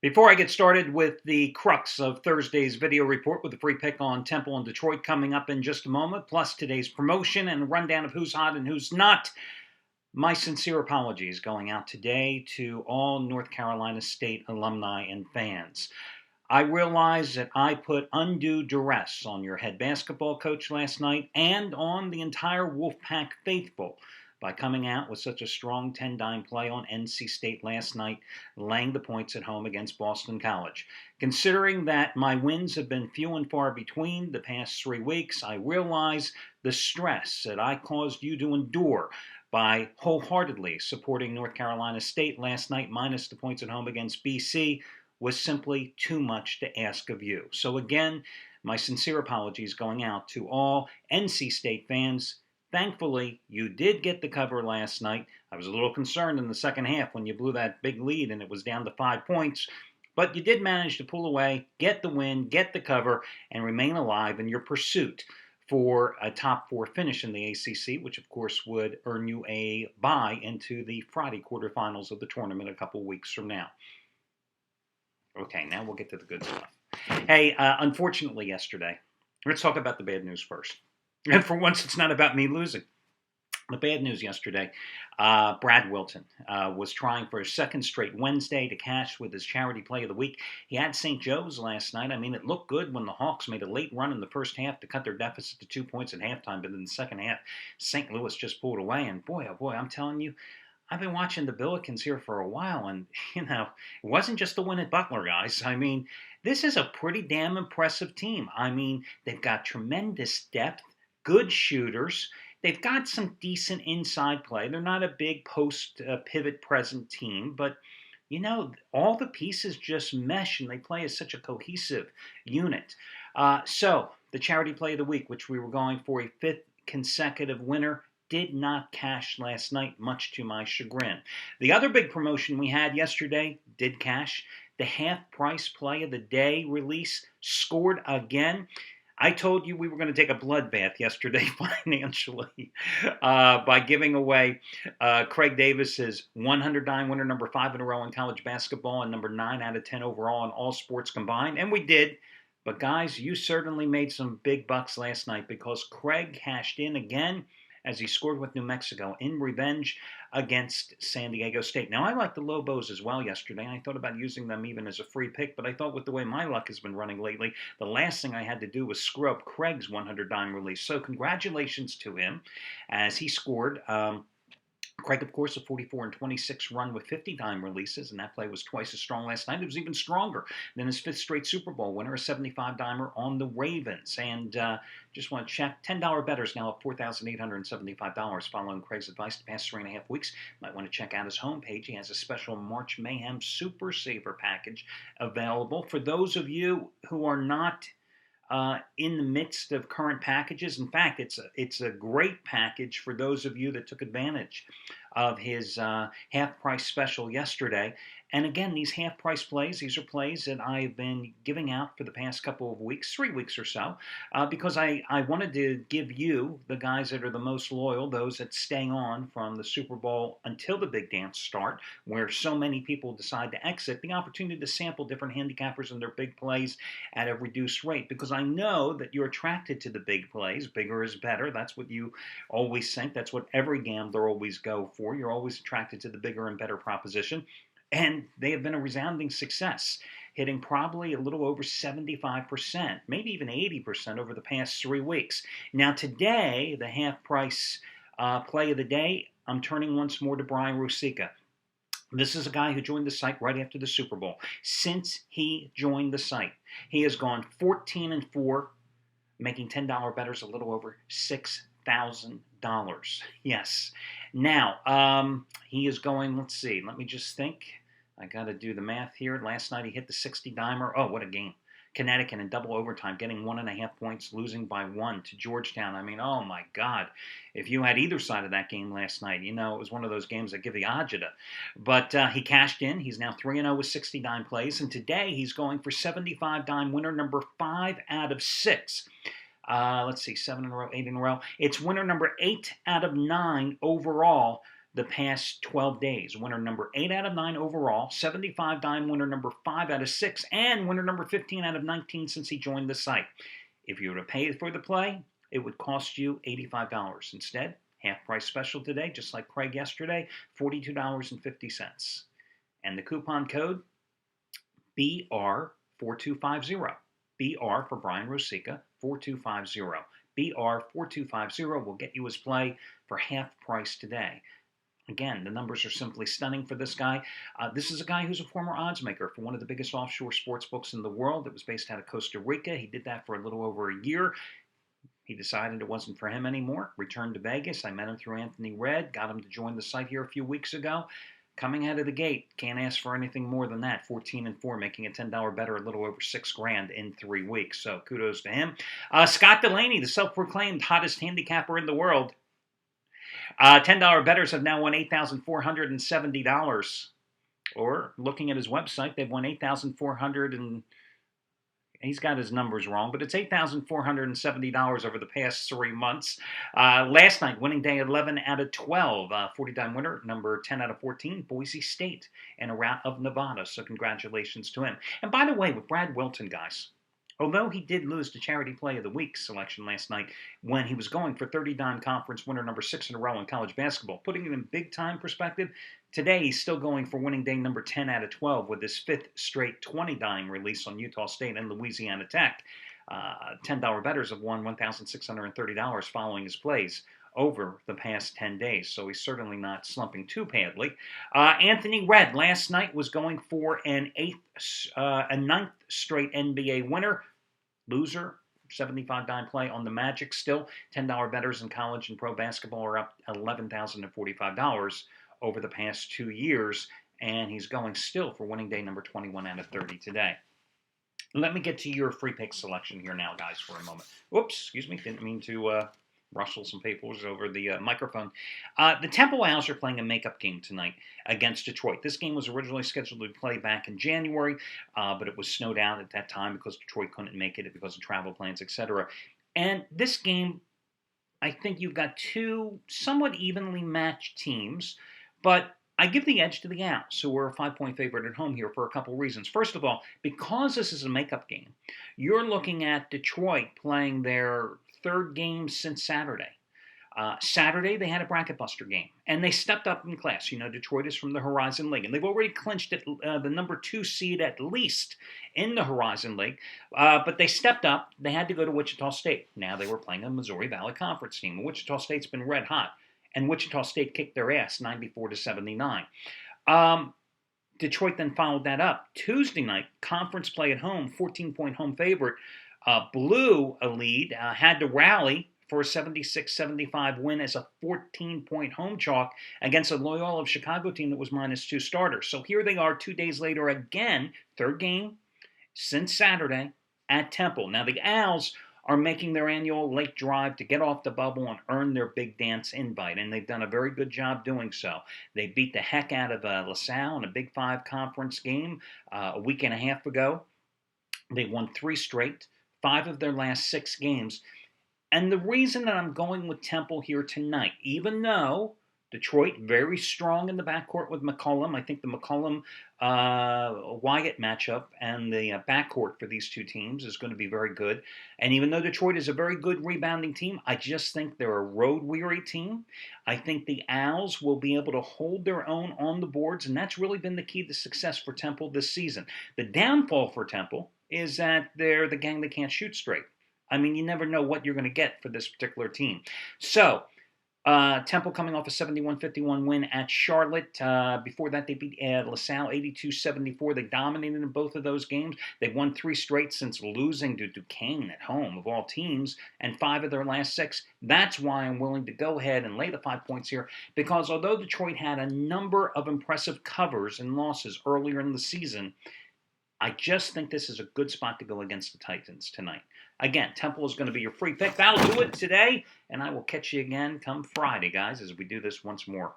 Before I get started with the crux of Thursday's video report with a free pick on Temple and Detroit coming up in just a moment, plus today's promotion and a rundown of who's hot and who's not, my sincere apologies going out today to all North Carolina State alumni and fans. I realize that I put undue duress on your head basketball coach last night and on the entire Wolfpack faithful by coming out with such a strong 10-dime play on NC State last night, laying the points at home against Boston College. Considering that my wins have been few and far between the past 3 weeks, I realize the stress that I caused you to endure by wholeheartedly supporting North Carolina State last night, minus the points at home against BC, was simply too much to ask of you. So again, my sincere apologies going out to all NC State fans. Thankfully, you did get the cover last night. I was a little concerned in the second half when you blew that big lead and it was down to 5 points. But you did manage to pull away, get the win, get the cover, and remain alive in your pursuit for a top 4 finish in the ACC, which of course would earn you a bye into the Friday quarterfinals of the tournament a couple weeks from now. Okay, now we'll get to the good stuff. Hey, unfortunately yesterday, let's talk about the bad news first. And for once, it's not about me losing. The bad news yesterday, Brad Wilton was trying for his second straight Wednesday to cash with his charity play of the week. He had St. Joe's last night. I mean, it looked good when the Hawks made a late run in the first half to cut their deficit to 2 points at halftime. But in the second half, St. Louis just pulled away. And boy, oh boy, I'm telling you, I've been watching the Billikens here for a while. And, it wasn't just the win at Butler, guys. I mean, this is a pretty damn impressive team. I mean, they've got tremendous depth, good shooters. They've got some decent inside play. They're not a big post pivot present team, but all the pieces just mesh and they play as such a cohesive unit. So the charity play of the week, which we were going for a 5th consecutive winner, did not cash last night, much to my chagrin. The other big promotion we had yesterday did cash. The half-price play of the day release scored again. I told you we were going to take a bloodbath yesterday financially by giving away Craig Davis's 100-dime winner, number 5 in a row in college basketball and number 9 out of 10 overall in all sports combined. And we did. But guys, you certainly made some big bucks last night because Craig cashed in again as he scored with New Mexico in revenge against San Diego State. Now, I like the Lobos as well yesterday. I thought about using them even as a free pick, but I thought with the way my luck has been running lately, the last thing I had to do was screw up Craig's 100-dime release. So congratulations to him as he scored. Craig, of course, a 44-26 run with 50-dime releases, and that play was twice as strong last night. It was even stronger than his 5th straight Super Bowl winner, a 75-dimer on the Ravens. And just want to check, $10 bettors now at $4,875 following Craig's advice the past 3.5 weeks. Might want to check out his homepage. He has a special March Mayhem Super Saver package available for those of you who are not in the midst of current packages. In fact, it's a great package for those of you that took advantage of his half-price special yesterday. And again, these half-price plays, these are plays that I've been giving out for the past couple of weeks, 3 weeks or so, because I wanted to give you, the guys that are the most loyal, those that stay on from the Super Bowl until the big dance start, where so many people decide to exit, the opportunity to sample different handicappers and their big plays at a reduced rate, because I know that you're attracted to the big plays. Bigger is better. That's what you always think. That's what every gambler always go for. You're always attracted to the bigger and better proposition. And they have been a resounding success, hitting probably a little over 75%, maybe even 80% over the past 3 weeks. Now today, the half-price play of the day, I'm turning once more to Brian Rusica. This is a guy who joined the site right after the Super Bowl. Since he joined the site, he has gone 14-4, making $10 bettors a little over $6,000. Yes. Now, he is going, let's see, let me just think. I got to do the math here. Last night he hit the 60-dimer. Oh, what a game. Connecticut in double overtime, getting 1.5 points, losing by 1 to Georgetown. I mean, oh my God. If you had either side of that game last night, it was one of those games that give the agita. But he cashed in. He's now 3-0 with 60-dime plays. And today he's going for 75-dime winner number 5 out of 6. Let's see, 7 in a row, 8 in a row. It's winner number 8 out of 9 overall the past 12 days. Winner number 8 out of 9 overall, 75-dime winner number 5 out of 6, and winner number 15 out of 19 since he joined the site. If you were to pay for the play, it would cost you $85. Instead, half price special today, just like Craig yesterday, $42.50. And the coupon code, BR4250. BR for Brian Rosica, 4250. BR4250 will get you his play for half price today. Again, the numbers are simply stunning for this guy. This is a guy who's a former odds maker for one of the biggest offshore sports books in the world. It was based out of Costa Rica. He did that for a little over a year. He decided it wasn't for him anymore, returned to Vegas. I met him through Anthony Red, got him to join the site here a few weeks ago. Coming out of the gate, can't ask for anything more than that. 14-4, making a $10 better, a little over $6,000 in 3 weeks. So kudos to him. Scott Delaney, the self-proclaimed hottest handicapper in the world. $10 bettors have now won $8,470. Or looking at his website, they've won $8,400 and he's got his numbers wrong, but it's $8,470 over the past 3 months. Last night, winning day 11 out of 12. 40-dime winner, number 10 out of 14, Boise State, and a route of Nevada. So congratulations to him. And by the way, with Brad Wilton, guys, although he did lose the Charity Play of the Week selection last night when he was going for 30-dime conference winner number 6 in a row in college basketball, putting it in big-time perspective, today he's still going for winning day number 10 out of 12 with his 5th straight 20-dime release on Utah State and Louisiana Tech. $10 bettors have won $1,630 following his plays over the past 10 days, so he's certainly not slumping too badly. Anthony Red last night was going for a 9th straight NBA winner. Loser, 75-dime play on the Magic still. $10 bettors in college and pro basketball are up $11,045 over the past 2 years, and he's going still for winning day number 21 out of 30 today. Let me get to your free pick selection here now, guys, for a moment. Whoops, excuse me, didn't mean to rustle some papers over the microphone. The Temple Owls are playing a makeup game tonight against Detroit. This game was originally scheduled to play back in January, but it was snowed out at that time because Detroit couldn't make it because of travel plans, etc. And this game, I think you've got two somewhat evenly matched teams, but I give the edge to the Owls, who are a 5-point favorite at home here for a couple reasons. First of all, because this is a makeup game, you're looking at Detroit playing their 3rd game since Saturday. Saturday, they had a bracket buster game, and they stepped up in class. You know, Detroit is from the Horizon League, and they've already clinched the number 2 seed at least in the Horizon League, but they stepped up. They had to go to Wichita State. Now they were playing a Missouri Valley Conference team. Wichita State's been red hot, and Wichita State kicked their ass 94-79. Detroit then followed that up. Tuesday night, conference play at home, 14-point home favorite, blew a lead, had to rally for a 76-75 win as a 14-point home chalk against a Loyola of Chicago team that was -2 starters. So here they are 2 days later again, 3rd game since Saturday at Temple. Now the Owls are making their annual late drive to get off the bubble and earn their big dance invite, and they've done a very good job doing so. They beat the heck out of LaSalle in a Big 5 conference game a week and a half ago. They won 3 straight, 5 of their last 6 games. And the reason that I'm going with Temple here tonight, even though Detroit very strong in the backcourt with McCollum, I think the McCollum-Wyatt matchup and the backcourt for these two teams is going to be very good. And even though Detroit is a very good rebounding team, I just think they're a road-weary team. I think the Owls will be able to hold their own on the boards, and that's really been the key to success for Temple this season. The downfall for Temple is that they're the gang that can't shoot straight. I mean, you never know what you're going to get for this particular team. So, Temple coming off a 71-51 win at Charlotte. Before that, they beat LaSalle 82-74. They dominated in both of those games. They've won 3 straight since losing to Duquesne at home, of all teams, and 5 of their last 6. That's why I'm willing to go ahead and lay the 5 points here, because although Detroit had a number of impressive covers and losses earlier in the season, I just think this is a good spot to go against the Titans tonight. Again, Temple is going to be your free pick. That'll do it today, and I will catch you again come Friday, guys, as we do this once more.